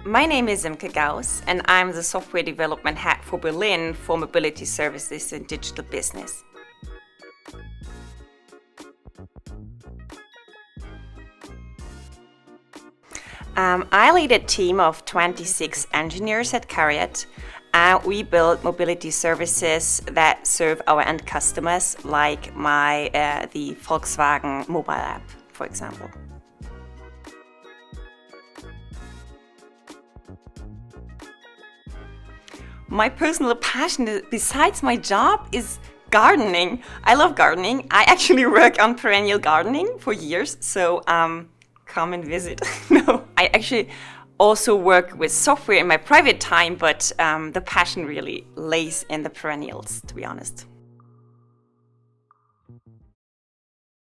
My name is Imke and I'm the software development head for Berlin for mobility services and digital business. I lead a team of 26 engineers at CARIAD. We build mobility services that serve our end customers, like the Volkswagen mobile app, for example. My personal passion, besides my job, is gardening. I love gardening. I actually work on perennial gardening for years, so come and visit. No, I actually also work with software in my private time, but the passion really lays in the perennials, to be honest.